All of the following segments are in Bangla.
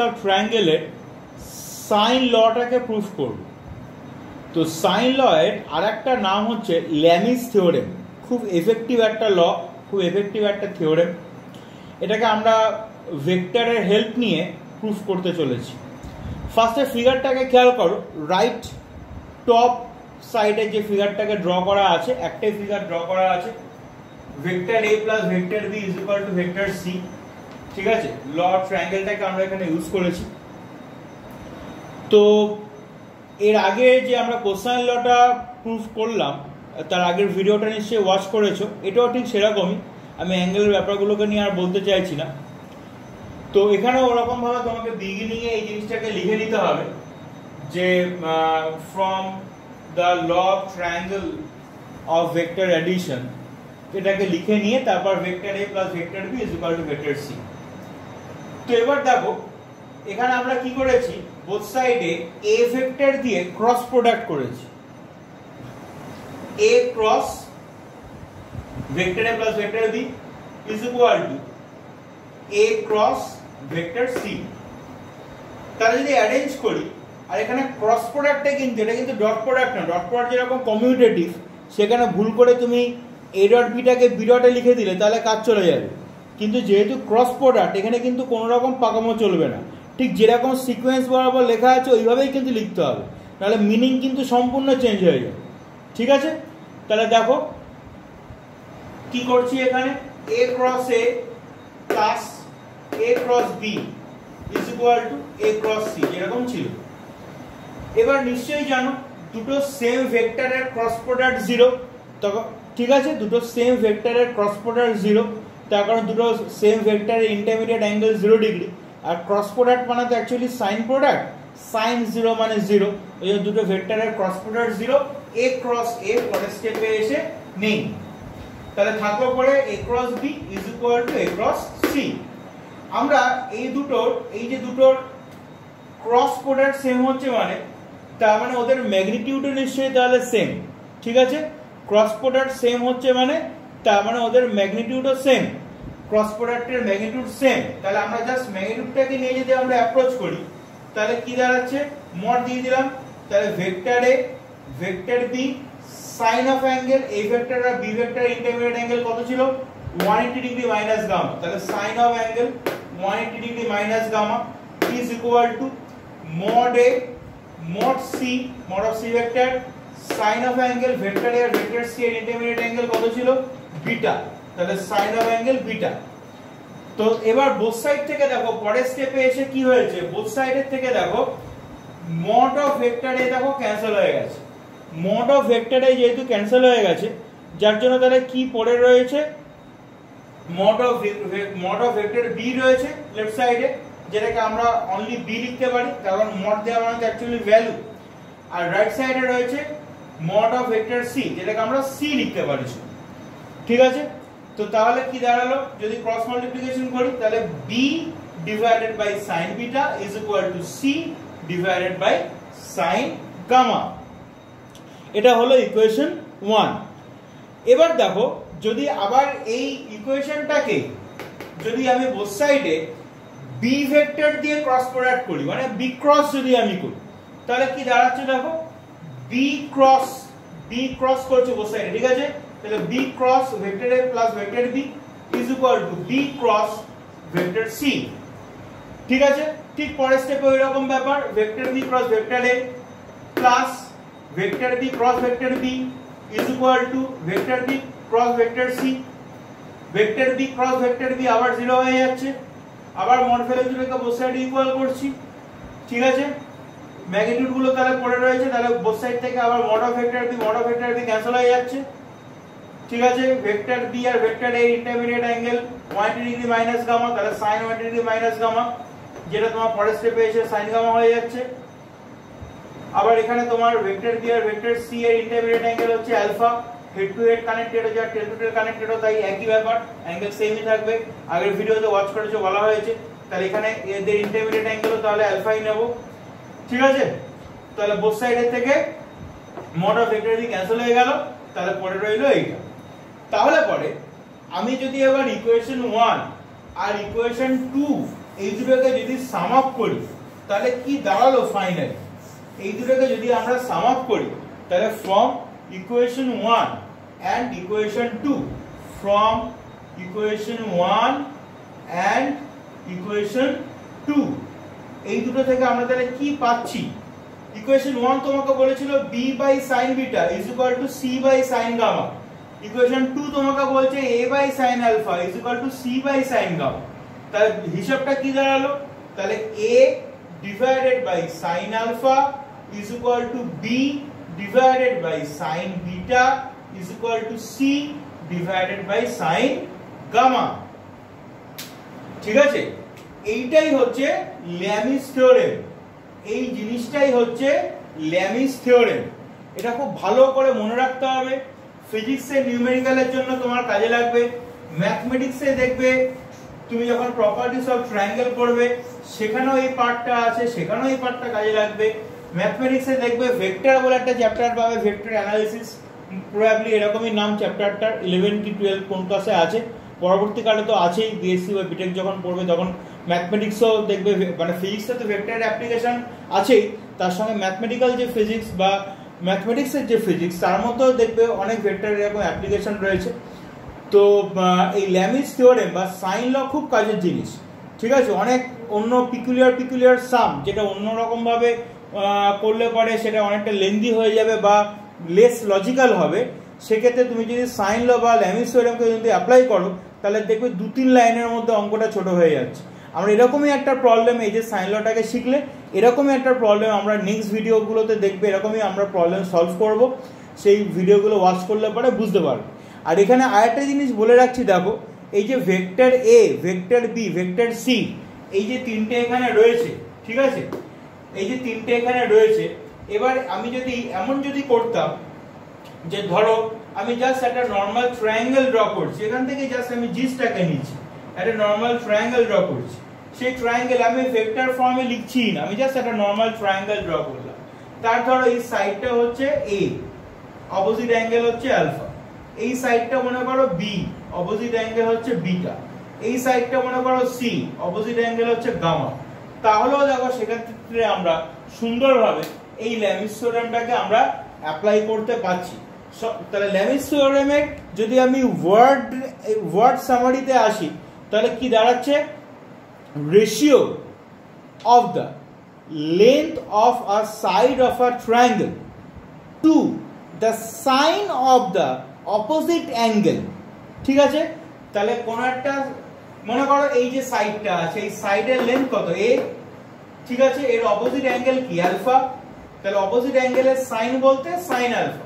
অফ ট্রায়াঙ্গেলের সাইন লটাকে প্রুফ করব। তো সাইন ল এর আর একটা নাম হচ্ছে ল্যামিস থিওরেম। খুব এফেক্টিভ একটা ল, খুব এফেক্টিভ একটা থিওরেম। এটাকে আমরা ভেক্টরের হেল্প নিয়ে প্রুফ করতে চলেছি। ফার্স্টে ফিগারটাকে খেয়াল করো, রাইট টপ সাইডে যে ফিগারটাকে ড্র করা আছে, একটাই ফিগার ড্র করা আছে, vector A plus vector B is equal to vector C. ঠিক আছে, ল অফ ট্রায়াঙ্গেলটাকে আমরা এখানে ইউজ করেছি। তো এর আগে যে আমরা কোসাইন লটা প্রুফ করলাম, তার আগের ভিডিওটা নিশ্চয়ই ওয়াচ করেছো। এটাও ঠিক সেরকমই, আমি অ্যাঙ্গেলের ব্যাপারগুলোকে নিয়ে আর বলতে চাইছি না। তো এখানে ওরকম ভাবে তোমাকে বিগিনিং এ এই জিনিসটাকে লিখে নিতে হবে যে from the law of triangle of vector addition, এটাকে লিখে নিয়ে তারপর vector A plus vector B is equal to vector C. তো এবার দেখো এখানে আমরা কি করেছি, বোথ সাইডে এ ভেক্টর দিয়ে ক্রস প্রোডাক্ট করেছি। A cross vector A plus vector B is equal to A cross vector C. তাহলে যদি অ্যারেঞ্জ করি, আর এখানে ক্রস প্রোডাক্টটা কিন্তু এটা কিন্তু ডট প্রোডাক্ট না। ডট প্রোডাক্ট যেরকম কমিউটেটিভ, সেখানে ভুল করে তুমি এ ডট বিটাকে বি ডটে লিখে দিলে তাহলে কাজ চলে যাবে। কিন্তু যেহেতু ক্রস প্রোডাক্ট, এখানে কিন্তু কোনো রকম পাকামো চলবে না। ঠিক যেরকম সিকোয়েন্স বরাবর লেখা আছে ওইভাবেই কিন্তু লিখতে হবে, তাহলে মিনিং কিন্তু সম্পূর্ণ চেঞ্জ হয়ে যাবে। ঠিক আছে, তাহলে দেখো কি করছি এখানে, A cross A plus A cross B is equal to A cross C, যেরকম ছিল। এবার নিশ্চয়ই জানো দুটো সেম ভেক্টরের ক্রস প্রোডাক্ট 0। তখন ঠিক আছে, দুটো সেম ভেক্টরের ক্রস প্রোডাক্ট 0, তার কারণ দুটো সেম ভেক্টরের ইন্টারমিডিয়েট অ্যাঙ্গেল 0 ডিগ্রি। আর ক্রস প্রোডাক্ট মানে তো অ্যাকচুয়ালি সাইন প্রোডাক্ট, সাইন 0 মানে 0। ওই জন্য দুটো ভেক্টরের cross product 0। A cross A পরের স্টেপে এসে নেই, তাহলে থাকলো পরে A cross B is equal to A cross C. আমরা এই দুটোর, এই যে দুটোর ক্রস প্রোডাক্ট সেম হচ্ছে মানে, তার মানে ওদের ম্যাগনিটিউডও নিশ্চয়ই তাহলে সেম। ঠিক আছে, ক্রস প্রোডাক্ট সেম হচ্ছে মানে তার মানে ওদের ম্যাগনিটিউডও সেম, ক্রস প্রোডাক্টের ম্যাগনিটিউড সেম। তাহলে আমরা জাস্ট ম্যাগনিটিউডটাকে নিয়ে যদি আমরা অ্যাপ্রোচ করি, তাহলে কি দাঁড়াচ্ছে, মড দিয়ে দিলাম। তাহলে vector A vector B sine of angle A vector আর বি ভেক্টর ইন্টারমিডিয়েট অ্যাঙ্গেল কত ছিল, 180 ডিগ্রি মাইনাস গামা। তাহলে sine of angle 180 degree minus gamma is equal to mod A mod c, mod of c vector sin of angle vector a আর vector c এর ইন্টারমিডিয়েট অ্যাঙ্গেল কত ছিল, বিটা। তাহলে sin of angle বিটা। তো এবার বোথ সাইড থেকে দেখো পরের স্টেপে এসে কি হয়েছে, বোথ সাইডের থেকে দেখো mod of vector a দেখো ক্যান্সেল হয়ে গেছে। mod of vector a যেহেতু ক্যান্সেল হয়ে গেছে, যার জন্য তাহলে কি পড়ে রয়েছে, mod of vector b রয়েছে লেফট সাইডে, যেটাকে আমরা অনলি বি লিখতে পারি কারণ মড দেওয়া মানে অ্যাকচুয়ালি ভ্যালু। আর রাইট সাইডে রয়েছে মড অফ ভেক্টর সি, যেটাকে আমরা সি লিখতে পারি। ঠিক আছে, তো তাহলে কি দাঁড়ালো, যদি ক্রস মাল্টিপ্লিকেশন করি তাহলে B divided by sine beta is equal to C divided by sine gamma. এটা হলো ইকুয়েশন 1। এবার দেখো যদি আবার এই ইকুয়েশনটাকে যদি আমি বোথ সাইডে বি ভেক্টর দিয়ে ক্রস প্রোডাক্ট করি, মানে বি ক্রস যদি আমি করি, তাহলে কি দাঁড়াচ্ছে দেখো, বি ক্রস করছে বোথ সাইডে। ঠিক আছে, তাহলে B cross vector A plus vector B is equal to B cross vector C. ঠিক আছে, ঠিক পরের স্টেপে ওই রকম ব্যাপার, vector B cross vector A plus vector B cross vector B is equal to vector B cross vector C. Vector B cross vector B আবার 0 হয়ে যাচ্ছে, আবার মড ফেলে দুটোকে বোথ সাইডে ইকুয়াল করছি। ঠিক আছে, ম্যাগনিটিউড গুলো তাহলে পড়ে রয়েছে, তাহলে বোথ সাইড থেকে আবার mod of vector B cancel হয়ে যাচ্ছে। ঠিক আছে, ভেক্টর বি আর vector A intermediate angle 180 degree minus gamma, তাহলে sin 180 ডিগ্রি মাইনাস গামা, যেটা তোমার পরের স্টেপে এসে sin গামা হয়ে যাচ্ছে। আবার এখানে তোমার ভেক্টর বি আর ভেক্টর সি এর ইন্টারমিডিয়েট অ্যাঙ্গেল হচ্ছে alpha, head to head connected ও যা টেল টু টেল কানেক্টেড ও তাই একই ব্যাপার, অ্যাঙ্গেল সেমই থাকবে। আগের ভিডিওতে ওয়াচ করেছো বলা হয়েছে, তাহলে এখানে এদের ইন্টারমিডিয়েট অ্যাঙ্গেলও তাহলে আলফাই নেব। ঠিক আছে, তাহলে বোথ সাইডের থেকে mod of vector B cancel হয়ে গেল, তাহলে পরে রইলো এইটা। তাহলে পরে আমি যদি এবার ইকুয়েশন 1 আর ইকুয়েশন 2 এই দুটোকে যদি সাম আপ করি তাহলে কি দাঁড়ালো ফাইনালি, এই দুটোকে যদি আমরা সাম আপ করি তাহলে from equation 1 and equation 2, from equation 1 and equation 2 এই দুটো থেকে আমরা তাহলে কি পাচ্ছি, ইকুয়েশন 1 তোমাকে বলেছিল b by sin beta is equal to c by sin gamma, equation 2 তোমাকে বলছে a by sin alpha is equal to c by sin gamma, তাহলে হিসাবটা কি দাঁড়ালো, তাহলে a divided by sin alpha is equal to b divided by sin beta is equal to c divided by sin gamma। ঠিক আছে, এইটাই হচ্ছে ল্যামিস থিওরেম, এই জিনিসটাই হচ্ছে ল্যামিস থিওরেম। এটা খুব ভালো করে মনে রাখতে হবে, ফিজিক্সের নিউমেরিক্যালের জন্য তোমার কাজে লাগবে, ম্যাথমেটিক্সে দেখবে তুমি যখন প্রপার্টিস অফ ট্রায়াঙ্গেল পড়বে সেখানেও এই পার্টটা আছে, সেখানেও এই পার্টটা কাজে লাগবে। ম্যাথমেটিক্সে দেখবে ভেক্টর বলে একটা চ্যাপ্টার পাবে, ভেক্টর অ্যানালিসিস, প্রবাবলি এরকমই নাম চ্যাপ্টারটার, 11 কি 12 কোন ক্লাসে আছে, পরবর্তীকালে তো আছেই বিএসসি বা বিটেক যখন পড়বে তখন ম্যাথমেটিক্সও দেখবে, মানে ফিজিক্সে তো ভেক্টরের অ্যাপ্লিকেশন আছেই, তার সঙ্গে ম্যাথমেটিক্যাল যে ফিজিক্স বা ম্যাথমেটিক্সের যে ফিজিক্স তার মধ্যেও দেখবে অনেক ভেক্টরের এরকম অ্যাপ্লিকেশন রয়েছে। তো এই ল্যামিস থিওরেম বা সাইন ল খুব কাজের জিনিস, ঠিক আছে। অনেক অন্য পিকুলিয়ার সাম যেটা অন্যরকম ভাবে করলে পরে সেটা অনেকটা লেন্দি হয়ে যাবে বা লেস লজিক্যাল হবে, সেক্ষেত্রে তুমি যদি সাইন ল বা ল্যামিস থিওরেমকে যদি অ্যাপ্লাই করো তাহলে দেখবে 2-3 লাইনের মধ্যে অঙ্কটা ছোট হয়ে যাচ্ছে। আমরা এরকমই একটা প্রবলেম, এই যে সাইন লটাকে শিখলে এরকমই একটা প্রবলেম আমরা নেক্সট ভিডিওগুলোতে দেখবে, এরকমই আমরা প্রবলেম সলভ করব, সেই ভিডিওগুলো ওয়াচ করলে পরে বুঝতে পারবে। আর এখানে আরেকটা জিনিস বলে রাখছি, দেখো এই যে vector A, vector B, vector C, এই যে তিনটে এখানে রয়েছে, ঠিক আছে, এই যে তিনটে এখানে রয়েছে, এবার আমি যদি এমন যদি করতাম যে ধরো আমি জাস্ট একটা নর্মাল ট্রায়াঙ্গেল ড্র করছি, এখান থেকে জাস্ট আমি জিসটাকে নিচ্ছি, একটা নর্মাল ট্রায়াঙ্গেল ড্র করছি, সেই ট্রায়াঙ্গেল আমি ভেক্টর ফর্মে লিখছি না, আমি জাস্ট একটা নর্মাল ট্রায়াঙ্গেল ড্র করলাম, তার ধরো এই সাইডটা হচ্ছে এ, অপোজিট অ্যাঙ্গেল হচ্ছে আলফা, এই সাইডটা মনে করো বি, অপোজিট অ্যাঙ্গেল হচ্ছে বিটা, এই সাইডটা মনে করো সি, অপোজিট অ্যাঙ্গেল হচ্ছে গামা। তাহলেও দেখো সেক্ষেত্রে আমরা সুন্দরভাবে এই ল্যামিস থিওরেমটাকে আমরা অ্যাপ্লাই করতে পারছি। তাহলে ল্যামিস থিওরেমের যদি আমি ওয়ার্ড সামারিতে আসি তাহলে কি দাঁড়াচ্ছে, ratio of the length of a side of a triangle to the sine of the opposite angle. ঠিক আছে, তাহলে কোন একটা মনে করো এই যে সাইডটা আছে, এই সাইডের লেন্থ কত, এ, ঠিক আছে, এর অপোজিট অ্যাঙ্গেল কি, আলফা, তাহলে অপোজিট অ্যাঙ্গেলের সাইন বলতে সাইন আলফা,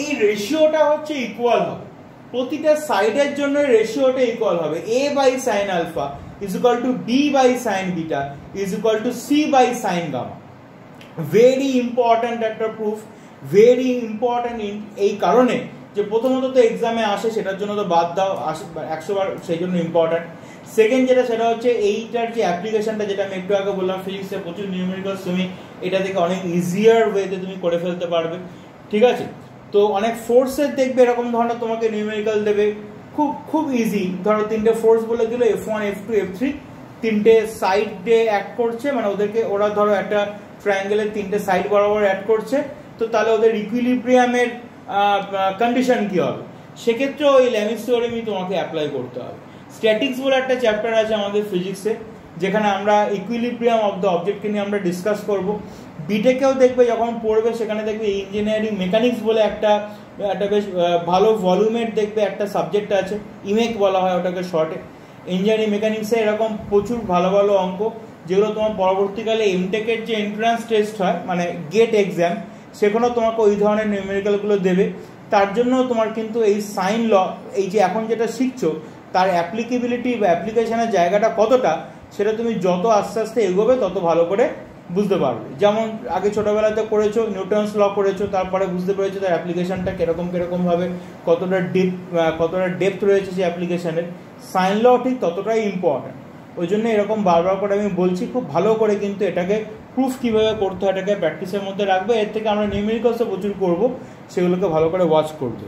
এই রেশিওটা হচ্ছে ইকুয়াল হবে, প্রতিটা সাইডের জন্য রেশিওটা ইকুয়াল হবে, a by sine alpha is equal to b by sine beta is equal to c by sine gamma. Very important একটা প্রুফ, ভেরি ইম্পর্ট্যান্ট এই কারণে যে প্রথমত তো এক্সামে আসে, সেটার জন্য তো বাদ দাও 100 বার, সেই জন্য ইম্পর্ট্যান্ট। সেকেন্ড যেটা সেটা হচ্ছে এইটার যে অ্যাপ্লিকেশনটা, যেটা আমি একটু আগে বললাম ফিজিক্সে প্রচুর নিউমেরিক্যালস তুমি এটা থেকে অনেক ইজিয়ার ওয়েতে তুমি করে ফেলতে পারবে, ঠিক আছে। তো অনেক ফোর্সের দেখবে এরকম ধরনের তোমাকে নিউমেরিক্যাল দেবে, খুব ইজি, ধরো তিনটে ফোর্স বলে দিল F1 F2 F3, তিনটে সাইডে অ্যাড করছে, মানে ওরা ধরো একটা ট্রায়াঙ্গেলের তিনটে সাইড বরাবর অ্যাড করছে, তো তাহলে ওদের ইকুইলিব্রিয়ামের কন্ডিশন কি হবে, সেক্ষেত্রে ওই ল্যামিস থিওরেমই তোমাকে অ্যাপ্লাই করতে হবে। স্ট্যাটিক্স বলে একটা চ্যাপ্টার আছে আমাদের ফিজিক্সে, যেখানে আমরা ইকুইলিব্রিয়াম অফ দ্য অবজেক্টকে নিয়ে আমরা ডিসকাস করব। বিটেকেও দেখবে যখন পড়বে সেখানে দেখবে ইঞ্জিনিয়ারিং মেকানিক্স বলে একটা বেশ ভালো ভলিউমের দেখবে একটা সাবজেক্ট আছে, ইমেক বলা হয় ওটাকে শর্টে। ইঞ্জিনিয়ারিং মেকানিক্সে এরকম প্রচুর ভালো ভালো অঙ্ক, যেগুলো তোমার পরবর্তীকালে এমটেকের যে এন্ট্রান্স টেস্ট হয়, মানে গেট এক্সাম, সেখানেও তোমাকে ওই ধরনের নিউমেরিক্যালগুলো দেবে। তার জন্য তোমার কিন্তু এই সাইন ল, এই যে এখন যেটা শিখছো তার অ্যাপ্লিকেবিলিটি বা অ্যাপ্লিকেশনের জায়গাটা কতটা, সেটা তুমি যত আস্তে আস্তে এগোবে তত ভালো করে বুঝতে পারবে। যেমন আগে ছোটবেলাতে করেছো, নিউটনস ল করেছো, তারপরে বুঝতে পেরেছো তার অ্যাপ্লিকেশনটা কিরকম ভাবে, কতটা ডেপথ রয়েছে সেই অ্যাপ্লিকেশনের। সাইন ল ঠিক ততটাই ইম্পর্ট্যান্ট, ওই জন্য এরকম বারবার করে আমি বলছি, খুব ভালো করে কিন্তু এটাকে প্রুফ কিভাবে করতে হয় এটাকে প্র্যাকটিসের মধ্যে রাখবে। এর থেকে আমরা নিউমেরিক্যালসও প্রচুর করবো, সেগুলোকে ভালো করে ওয়াচ করবে।